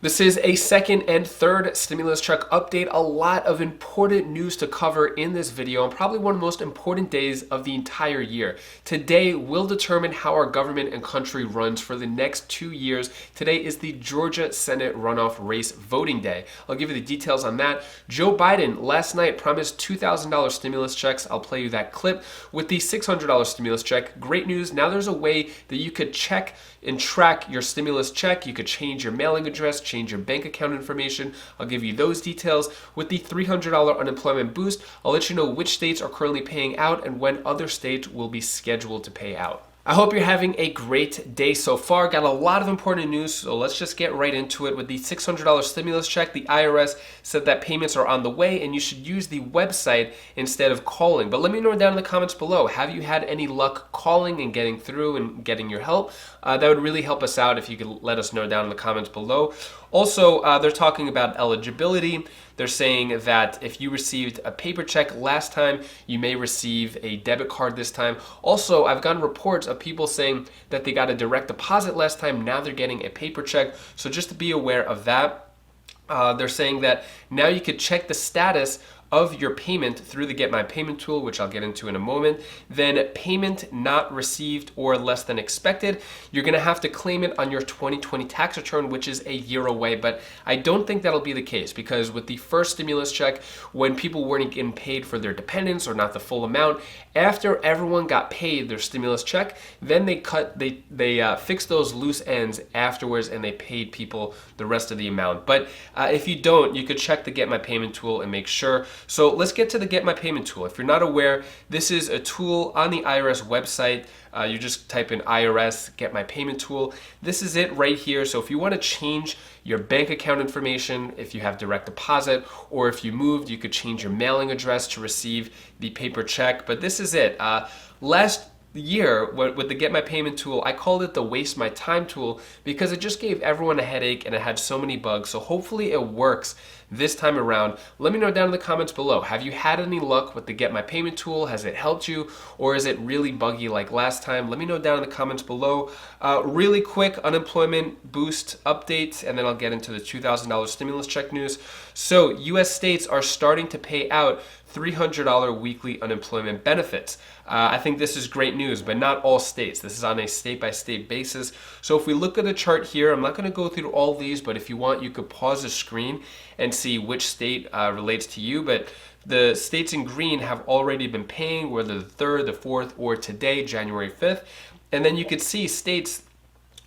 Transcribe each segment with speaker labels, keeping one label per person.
Speaker 1: This is a second and third stimulus check update. A lot of important news to cover in this video, and probably one of the most important days of the entire year. Today will determine how our government and country runs for the next 2 years. Today is the Georgia Senate runoff race voting day. I'll give you the details on that. Joe Biden last night promised $2,000 stimulus checks. I'll play you that clip with the $600 stimulus check. Great news. Now there's a way that you could check and track your stimulus check. You could change your mailing address, change your bank account information. I'll give you those details. With the $300 unemployment boost, I'll let you know which states are currently paying out and when other states will be scheduled to pay out. I hope you're having a great day so far. Got a lot of important news, so let's just get right into it. With the $600 stimulus check, the IRS said that payments are on the way and you should use the website instead of calling. But let me know down in the comments below, have you had any luck calling and getting through and getting your help? That would really help us out if you could let us know down in the comments below. Also, they're talking about eligibility. They're saying that if you received a paper check last time, you may receive a debit card this time. Also, I've gotten reports of people saying that they got a direct deposit last time. Now they're getting a paper check. So just to be aware of that. They're saying that now you could check the status of your payment through the Get My Payment tool, which I'll get into in a moment. Then payment not received or less than expected, you're gonna have to claim it on your 2020 tax return, which is a year away. But I don't think that'll be the case, because with the first stimulus check, when people weren't getting paid for their dependents or not the full amount, after everyone got paid their stimulus check, then they fixed those loose ends afterwards and they paid people the rest of the amount. But if you don't, you could check the Get My Payment tool and make sure. So let's get to the Get My Payment tool. If you're not aware, this is a tool on the IRS website. You just type in IRS Get My Payment tool. This is it right here. So if you want to change your bank account information, if you have direct deposit, or if you moved, you could change your mailing address to receive the paper check. But this is it. Last year with the Get My Payment tool, I called it the Waste My Time tool because it just gave everyone a headache and it had so many bugs. So hopefully it works this time around. Let me know down in the comments below. Have you had any luck with the Get My Payment tool? Has it helped you, or is it really buggy like last time? Let me know down in the comments below. Really quick unemployment boost update, and then I'll get into the $2,000 stimulus check news. So US states are starting to pay out $300 weekly unemployment benefits. I think this is great news, but not all states. This is on a state-by-state basis. So if we look at the chart here, I'm not going to go through all these, but if you want, you could pause the screen and see which state relates to you. But the states in green have already been paying, whether the 3rd, the 4th, or today, January 5th. And then you could see states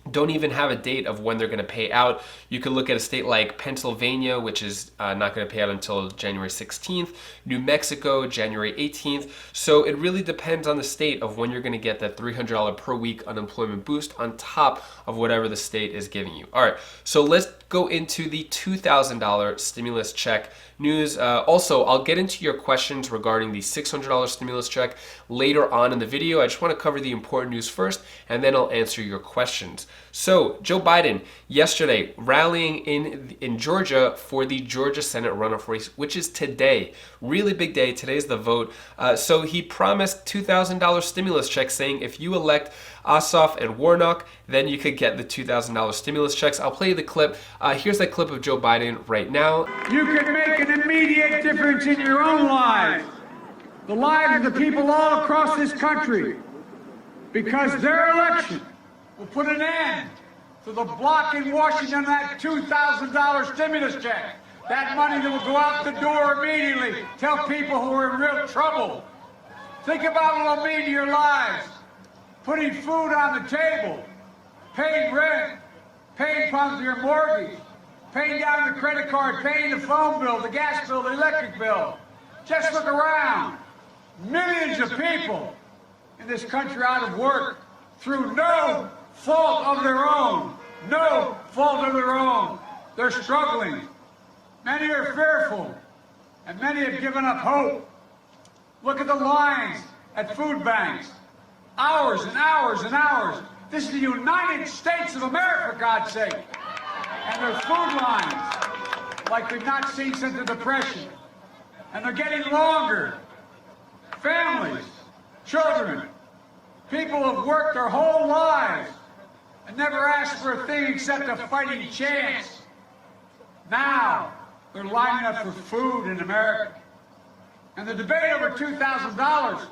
Speaker 1: don't even have a date of when they're going to pay out. You could look at a state like Pennsylvania, which is not going to pay out until January 16th, New Mexico, January 18th. So it really depends on the state of when you're going to get that $300 per week unemployment boost on top of whatever the state is giving you. All right, so let's go into the $2,000 stimulus check news. Also, I'll get into your questions regarding the $600 stimulus check later on in the video. I just want to cover the important news first, and then I'll answer your questions. So, Joe Biden yesterday rallying in Georgia for the Georgia Senate runoff race, which is today. Really big day. Today's the vote. So he promised $2,000 stimulus check, saying if you elect Ossoff and Warnock, then you could get the $2,000 stimulus checks. I'll play you the clip. Here's that clip of Joe Biden right now.
Speaker 2: You can make an immediate difference in your own lives, the lives of the people all across this country, because their election will put an end to the block in Washington, that $2,000 stimulus check. That money that will go out the door immediately, tell people who are in real trouble. Think about what it'll mean to your lives. Putting food on the table, paying rent, paying for your mortgage, paying down the credit card, paying the phone bill, the gas bill, the electric bill. Just look around. Millions of people in this country out of work through no fault of their own. No fault of their own. They're struggling. Many are fearful, and many have given up hope. Look at the lines at food banks. Hours and hours and hours. This is the United States of America, for God's sake. And there's food lines like we've not seen since the Depression. And they're getting longer. Families, children, people have worked their whole lives and never asked for a thing except a fighting chance They're lining up for food in America. And the debate over $2,000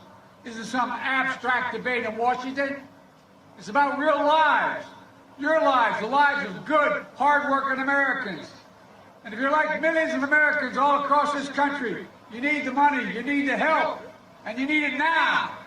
Speaker 2: isn't some abstract debate in Washington. It's about real lives. Your lives, the lives of good, hard-working Americans. And if you're like millions of Americans all across this country, you need the money, you need the help, and you need it now.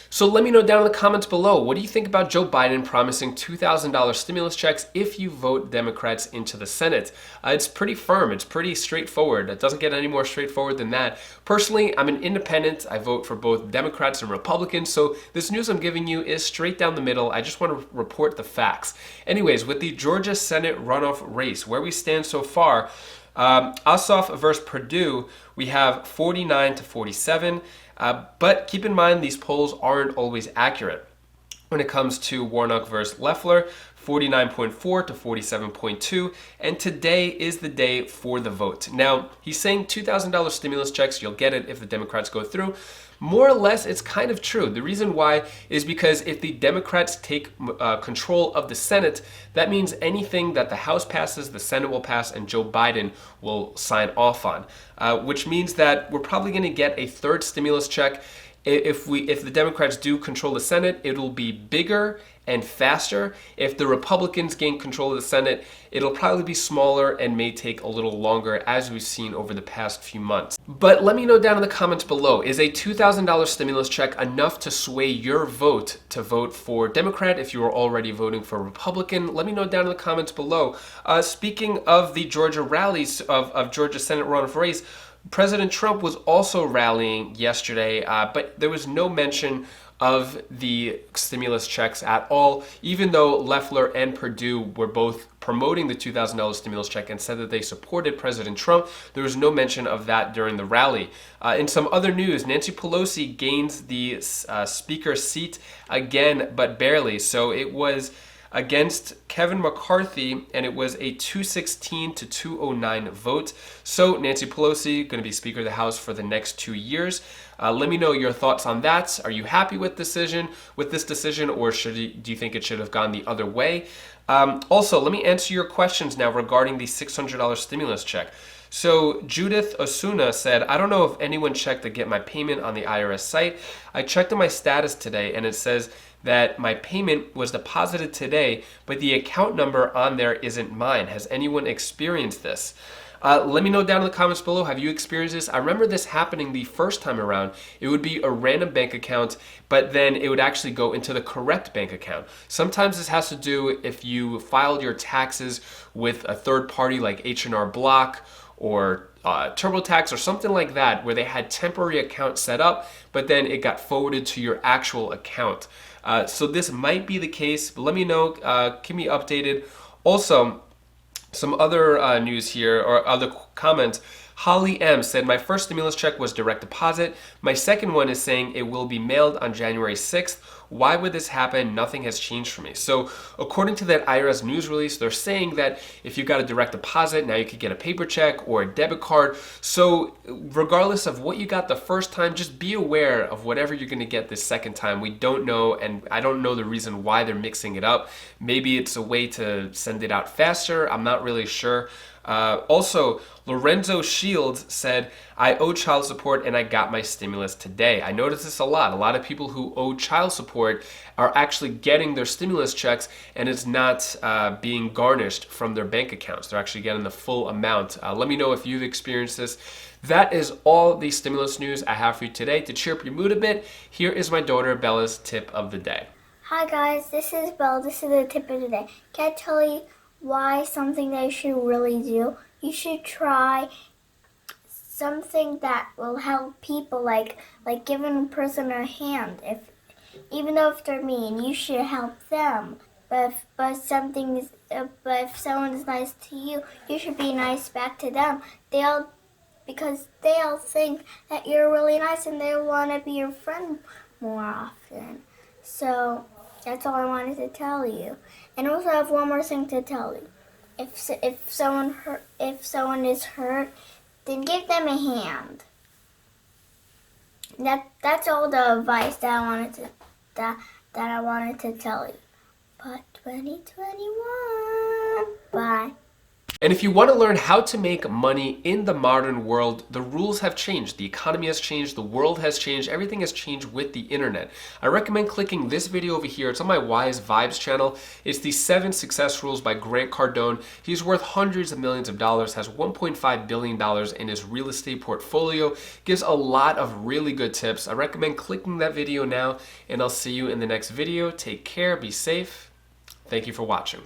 Speaker 1: So let me know down in the comments below, what do you think about Joe Biden promising $2,000 stimulus checks if you vote Democrats into the Senate? It's pretty firm. It's pretty straightforward. It doesn't get any more straightforward than that. Personally, I'm an independent. I vote for both Democrats and Republicans, so this news I'm giving you is straight down the middle. I just want to report the facts. Anyways, with the Georgia Senate runoff race, where we stand so far, Ossoff versus Perdue, we have 49 to 47. But keep in mind, these polls aren't always accurate. When it comes to Warnock versus Loeffler, 49.4 to 47.2, and today is the day for the vote. Now, he's saying $2,000 stimulus checks, you'll get it if the Democrats go through. More or less, it's kind of true. The reason why is because if the Democrats take control of the Senate, that means anything that the House passes, the Senate will pass, and Joe Biden will sign off on, which means that we're probably going to get a third stimulus check. If the Democrats do control the Senate, it'll be bigger and faster. If the Republicans gain control of the Senate, it'll probably be smaller and may take a little longer, as we've seen over the past few months. But let me know down in the comments below, is a $2,000 stimulus check enough to sway your vote to vote for Democrat if you are already voting for Republican? Let me know down in the comments below. Speaking of the Georgia rallies of Georgia Senate runoff race, President Trump was also rallying yesterday, but there was no mention of the stimulus checks at all, even though Loeffler and Perdue were both promoting the $2,000 stimulus check and said that they supported President Trump. There was no mention of that during the rally. In some other news, Nancy Pelosi gains the speaker's seat again, but barely. So it was against Kevin McCarthy, and it was a 216 to 209 vote. So Nancy Pelosi going to be Speaker of the House for the next 2 years. Let me know your thoughts on that. Are you happy with this decision, or do you think it should have gone the other way? Also, let me answer your questions now regarding the $600 stimulus check. So Judith Osuna said, I don't know if anyone checked to get my payment on the IRS site. I checked on my status today, and it says that my payment was deposited today, but the account number on there isn't mine. Has anyone experienced this? Let me know down in the comments below, have you experienced this? I remember this happening the first time around. It would be a random bank account, but then it would actually go into the correct bank account. Sometimes this has to do if you filed your taxes with a third party like H&R Block or TurboTax or something like that, where they had temporary accounts set up, but then it got forwarded to your actual account. So this might be the case, but let me know, keep me updated. Also, some other news here, or other comments. Holly M said, my first stimulus check was direct deposit. My second one is saying it will be mailed on January 6th. Why would this happen? Nothing has changed for me. So according to that IRS news release, they're saying that if you got a direct deposit, now you could get a paper check or a debit card. So regardless of what you got the first time, just be aware of whatever you're going to get this second time. We don't know, and I don't know the reason why they're mixing it up. Maybe it's a way to send it out faster. I'm not really sure. Also, Lorenzo Shields said, I owe child support and I got my stimulus today. I notice this a lot. A lot of people who owe child support are actually getting their stimulus checks, and it's not being garnished from their bank accounts. They're actually getting the full amount. Let me know if you've experienced this. That is all the stimulus news I have for you today. To cheer up your mood a bit, here is my daughter Bella's tip of the day.
Speaker 3: Hi guys, this is Bella. This is the tip of the day. Can I tell you why something that you should really do? You should try something that will help people, like giving a person a hand. Even though if they're mean, you should help them. But if someone is nice to you, you should be nice back to them. Because they'll think that you're really nice and they want to be your friend more often. So that's all I wanted to tell you. And also, I have one more thing to tell you. If someone is hurt, then give them a hand. That's all the advice that I wanted to tell you. But 2021, bye.
Speaker 1: And if you want to learn how to make money in the modern world, the rules have changed. The economy has changed. The world has changed. Everything has changed with the internet. I recommend clicking this video over here. It's on my Wise Vibes channel. It's the 7 Success Rules by Grant Cardone. He's worth hundreds of millions of dollars, has $1.5 billion in his real estate portfolio, gives a lot of really good tips. I recommend clicking that video now, and I'll see you in the next video. Take care. Be safe. Thank you for watching.